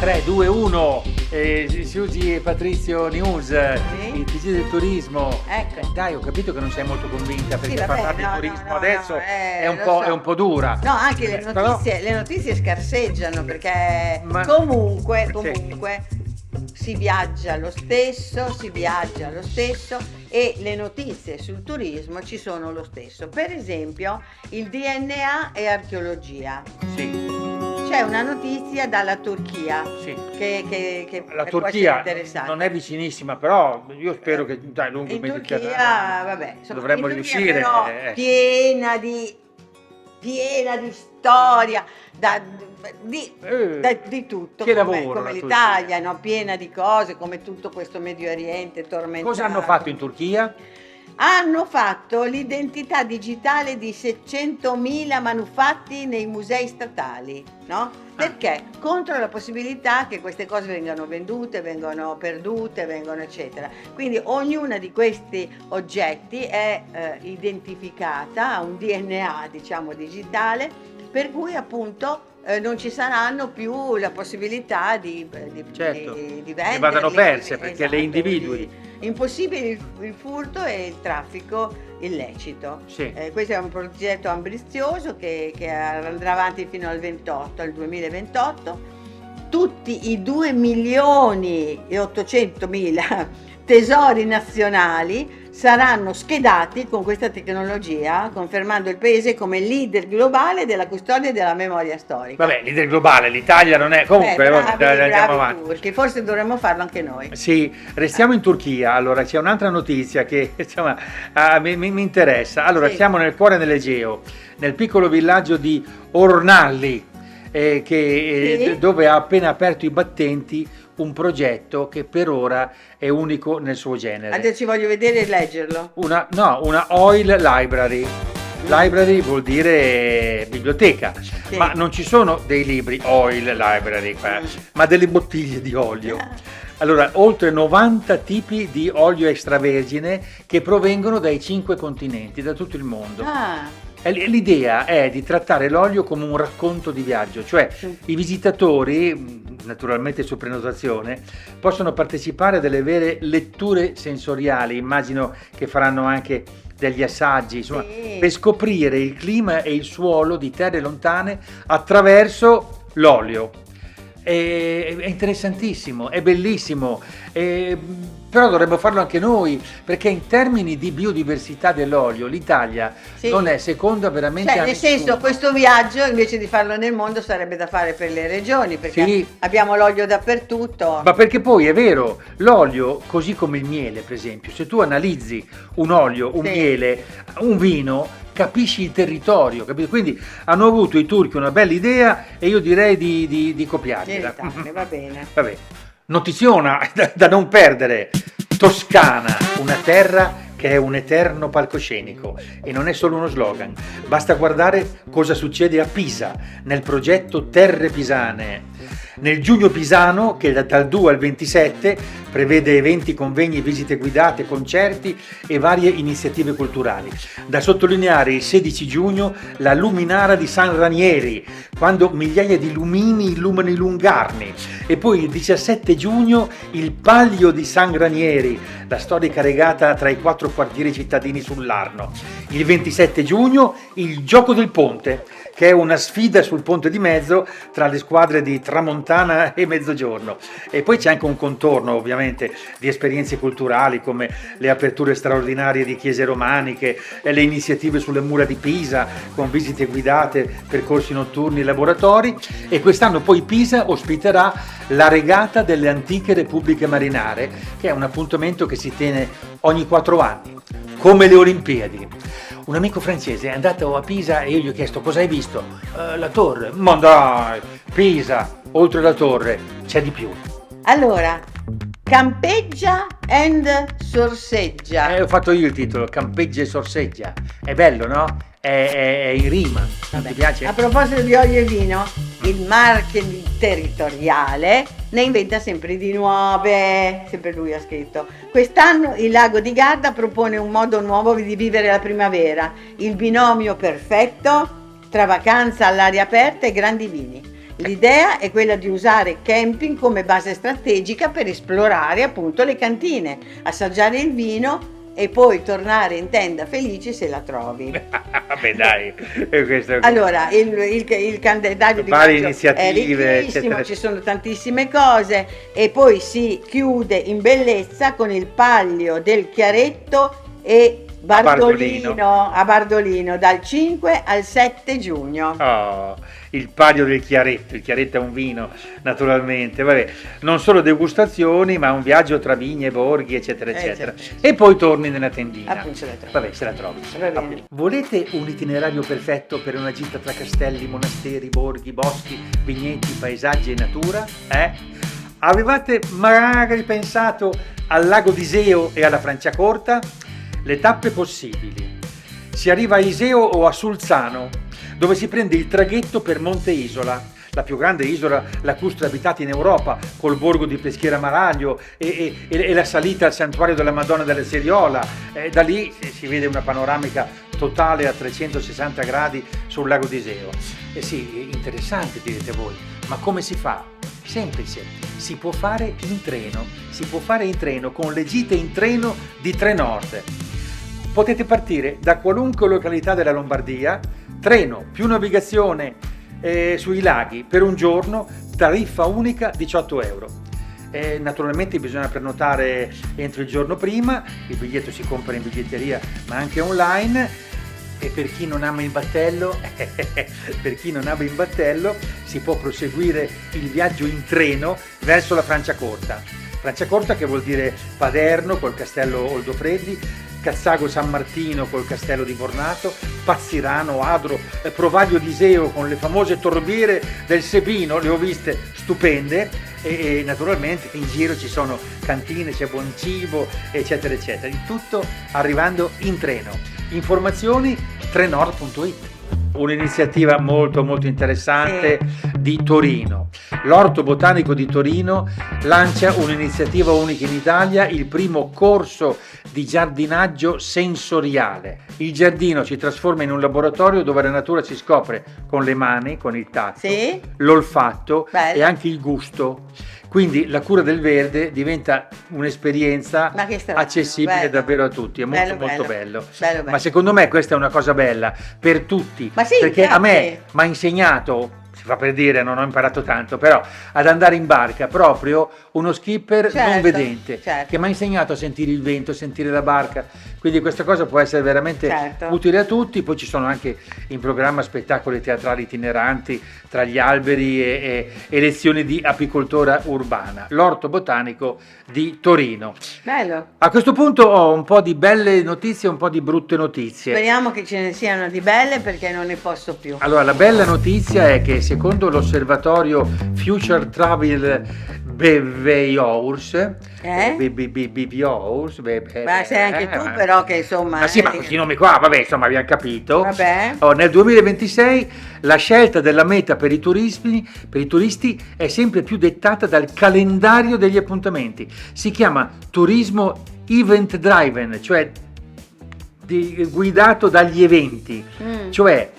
3, 2, 1, Susi e Patrizio News, Sì. il TG del turismo. Ecco. Dai, ho capito che non sei molto convinta perché Sì, vabbè, parlare di no, turismo no, adesso no, è, lo so. è un po' dura. No, anche Però- le notizie scarseggiano perché Ma- comunque Sì. si viaggia lo stesso, e le notizie sul turismo ci sono lo stesso. Per esempio, il DNA e archeologia. Sì, C'è una notizia dalla Turchia sì. che La può essere Turchia interessante. non è vicinissima, però io spero che dai, lungo il In Turchia, Mediterraneo vabbè, insomma, dovremmo in Turchia riuscire. però piena di storia, di tutto, che come lavoro la l'Italia, no? Piena di cose, come tutto questo Medio Oriente tormentato. Cosa hanno fatto in Turchia? Hanno fatto l'identità digitale di 600.000 manufatti nei musei statali, no? Perché? Contro la possibilità che queste cose vengano vendute, vengano perdute, vengano eccetera. Quindi ognuna di questi oggetti è identificata, ha un DNA, diciamo, digitale, per cui appunto non ci saranno più la possibilità di Certo, venderli. che vadano perse perché Esatto, le individui. Impossibile il furto e il traffico illecito. Sì. Questo è un progetto ambizioso che andrà avanti fino al 2028. Tutti i 2.800.000 tesori nazionali saranno schedati con questa tecnologia, confermando il paese come leader globale della custodia della memoria storica. Vabbè, leader globale, l'Italia non è. Comunque, andiamo avanti. Turchi, forse dovremmo farlo anche noi. Sì, restiamo in Turchia. Allora, c'è un'altra notizia che insomma mi interessa. Allora, Sì. siamo nel cuore dell'Egeo, nel piccolo villaggio di Ornalli, Sì. dove ha appena aperto i battenti un progetto che per ora è unico nel suo genere. Adesso ci voglio vedere e leggerlo. Una oil library. Library vuol dire biblioteca, Sì. ma non ci sono dei libri oil library qua, ma delle bottiglie di olio. Allora, oltre 90 tipi di olio extravergine che provengono dai 5 continenti, da tutto il mondo. Ah, E l'idea è di trattare l'olio come un racconto di viaggio, cioè i visitatori, naturalmente su prenotazione, possono partecipare a delle vere letture sensoriali, immagino che faranno anche degli assaggi, insomma, sì. per scoprire il clima e il suolo di terre lontane attraverso l'olio. È interessantissimo, è bellissimo, però dovremmo farlo anche noi, perché in termini di biodiversità dell'olio l'Italia Sì. non è seconda veramente Cioè, a nel nessuno. senso, questo viaggio invece di farlo nel mondo sarebbe da fare per le regioni, perché Sì. abbiamo l'olio dappertutto. Ma perché poi è vero, l'olio, così come il miele per esempio, se tu analizzi un olio, un Sì. miele, un vino, capisci il territorio, capito? Quindi hanno avuto i turchi una bella idea e io direi di copiargliela. Irritabile, va bene. Vabbè, notiziona da non perdere. Toscana, una terra che è un eterno palcoscenico e non è solo uno slogan. Basta guardare cosa succede a Pisa nel progetto Terre Pisane. Nel Giugno Pisano, che dal 2 al 27 prevede eventi, convegni, visite guidate, concerti e varie iniziative culturali. Da sottolineare il 16 giugno la Luminara di San Ranieri, quando migliaia di lumini illuminano i lungarni, e poi il 17 giugno il Palio di San Ranieri, la storica regata tra i 4 quartieri cittadini sull'Arno. Il 27 giugno il Gioco del Ponte, che è una sfida sul ponte di mezzo tra le squadre di Tramontana e Mezzogiorno. E poi c'è anche un contorno ovviamente di esperienze culturali come le aperture straordinarie di chiese romaniche, le iniziative sulle mura di Pisa con visite guidate, percorsi notturni e laboratori, e quest'anno poi Pisa ospiterà la regata delle antiche repubbliche marinare, che è un appuntamento che si tiene ogni 4 anni, come le Olimpiadi. Un amico francese è andato a Pisa e io gli ho chiesto cosa hai visto? La torre. Ma dai, Pisa, oltre la torre c'è di più. Allora, campeggia and sorseggia. Ho fatto io il titolo, Campeggia e sorseggia. È bello, no? È in rima. Non ti piace? A proposito di olio e vino, il marketing territoriale ne inventa sempre di nuove, sempre lui ha scritto. Quest'anno il Lago di Garda propone un modo nuovo di vivere la primavera, il binomio perfetto tra vacanza all'aria aperta e grandi vini. L'idea è quella di usare camping come base strategica per esplorare appunto le cantine, assaggiare il vino e poi tornare in tenda felici se la trovi. Vabbè dai, questo... Allora, il calendario di varie maggio è iniziative, ricchissimo, eccetera. ci sono tantissime cose e poi si chiude in bellezza con il Palio del Chiaretto e a Bardolino dal 5 al 7 giugno. Oh, il Palio del Chiaretto, il Chiaretto è un vino naturalmente, vabbè, non solo degustazioni ma un viaggio tra vigne e borghi eccetera eccetera, certo. e poi torni nella tendina. Appunto, se la trovi. Vabbè, se la trovi. Va bene. Volete un itinerario perfetto per una gita tra castelli, monasteri, borghi, boschi, vigneti, paesaggi e natura? Avevate magari pensato al lago di Iseo e alla Franciacorta? Le tappe possibili: si arriva a Iseo o a Sulzano, dove si prende il traghetto per Monte Isola, la più grande isola lacustre abitata in Europa, col borgo di Peschiera Maraglio e la salita al santuario della Madonna della Seriola. Da lì si vede una panoramica totale a 360 gradi sul lago di Iseo. Sì, interessante direte voi, ma come si fa? Semplice, si può fare in treno, con le gite in treno di Trenord. Potete partire da qualunque località della Lombardia, treno più navigazione sui laghi per un giorno, tariffa unica 18 euro. Naturalmente bisogna prenotare entro il giorno prima, il biglietto si compra in biglietteria ma anche online. E per chi non ama il battello, si può proseguire il viaggio in treno verso la Franciacorta. Franciacorta che vuol dire Paderno col castello Oldofreddi, Cazzago San Martino col castello di Bornato, Pazzirano, Adro, Provaglio di Iseo con le famose torbiere del Sebino, le ho viste stupende, e naturalmente in giro ci sono cantine, c'è buon cibo eccetera eccetera, il tutto arrivando in treno. Informazioni trenord.it. Un'iniziativa molto molto interessante di Torino. L'Orto Botanico di Torino lancia un'iniziativa unica in Italia, il primo corso di giardinaggio sensoriale. Il giardino si trasforma in un laboratorio dove la natura si scopre con le mani, con il tatto, l'olfatto e anche il gusto. Quindi la cura del verde diventa un'esperienza accessibile davvero a tutti, è molto bello. Ma secondo me questa è una cosa bella per tutti, perché a me mi ha insegnato, si fa per dire, non ho imparato tanto, però ad andare in barca proprio uno skipper non vedente, che mi ha insegnato a sentire il vento, a sentire la barca, quindi questa cosa può essere veramente utile a tutti. Poi ci sono anche in programma spettacoli teatrali itineranti tra gli alberi e lezioni di apicoltura urbana. L'Orto Botanico di Torino. Bello. A questo punto ho un po' di belle notizie e un po' di brutte notizie. Speriamo che ce ne siano di belle perché non ne posso più. Allora, la bella notizia è che secondo l'osservatorio Future Travel Behaviors, ma sei anche tu però che insomma... Ma sì, ma questi nomi qua, vabbè, insomma, abbiamo capito. Vabbè. Nel 2026 la scelta della meta per i turisti è sempre più dettata dal calendario degli appuntamenti. Si chiama turismo event driven, cioè guidato dagli eventi. Cioè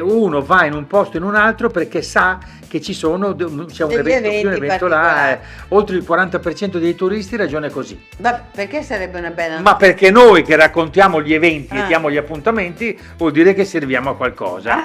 uno va in un posto in un altro perché sa che c'è un evento là, oltre il 40% dei turisti ragiona così. Ma perché sarebbe una bella notizia? Ma perché noi che raccontiamo gli eventi e diamo gli appuntamenti vuol dire che serviamo a qualcosa.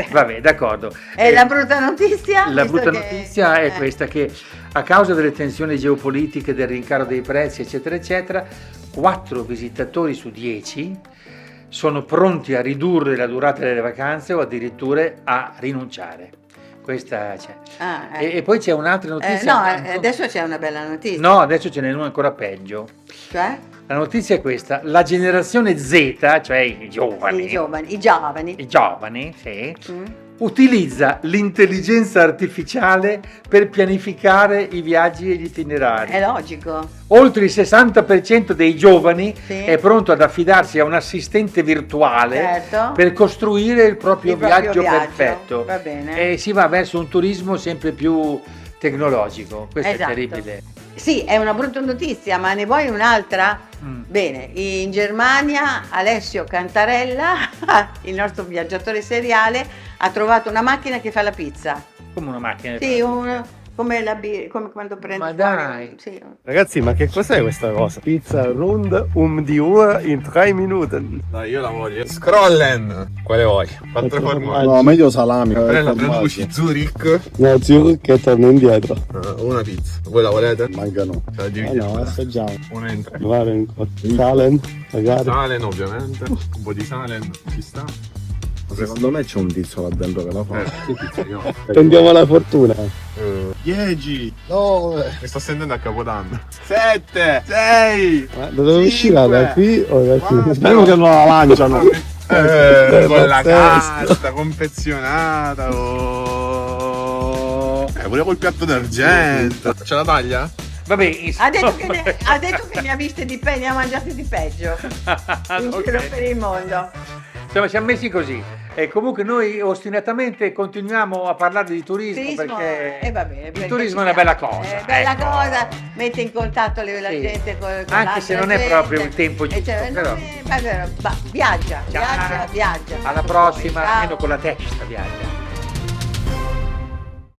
Vabbè, d'accordo. E la brutta notizia? La brutta notizia è questa, che a causa delle tensioni geopolitiche, del rincaro dei prezzi eccetera eccetera, 4 visitatori su 10 sono pronti a ridurre la durata delle vacanze o addirittura a rinunciare. Questa c'è. E poi c'è un'altra notizia. Adesso c'è una bella notizia. No, adesso ce n'è una ancora peggio. Cioè? La notizia è questa: la generazione Z, cioè i giovani, sì, utilizza l'intelligenza artificiale per pianificare i viaggi e gli itinerari. È logico. Oltre il 60% dei giovani è pronto ad affidarsi a un assistente virtuale per costruire il proprio viaggio perfetto. Va bene. E si va verso un turismo sempre più tecnologico. Questo è terribile. Sì, è una brutta notizia, ma ne vuoi un'altra? Bene, in Germania Alessio Cantarella, il nostro viaggiatore seriale, ha trovato una macchina che fa la pizza. Come una macchina. Sì, come quando prendi Ma fuori dai. sì. Ragazzi, ma che cos'è questa cosa? Pizza rund di ora in 3 minuti. Dai, io la voglio. Scrollen! Quale vuoi? Quattro formaggi. No, meglio salami. Prendi Zurich. No, zio che torno indietro. Una pizza. Voi la volete? Mancano. Ce la Eh dividiamo. no, assaggiamo. Una in tre. Guarda un po'. Salen, magari. Salen ovviamente. Un po' di salen ci sta. Secondo me c'è un tizio là dentro che la fa. Che pizza io? Prendiamo la fortuna. 10, 9. Mi sto sentendo a Capodanno. 7, 6. Ma da dove uscirà? Da qui o da qui? Spero che non la lanciano. Con la pazzesco. carta confezionata. Oh. Pure col piatto d'argento. Ce la taglia? Vabbè, Ha detto che ne ha viste di peggio, ne ha mangiate di peggio in Ok. giro per il mondo. Insomma, siamo messi così. E comunque noi ostinatamente continuiamo a parlare di turismo, perché va bene, il perché turismo è ci una bella siamo. cosa. È bella ecco. cosa, mette in contatto la Sì. gente con Anche l'altra se non è gente. proprio il tempo giusto, Cioè, non però. è- viaggia, Ciao. viaggia. Alla prossima, Ciao. almeno con la testa viaggia.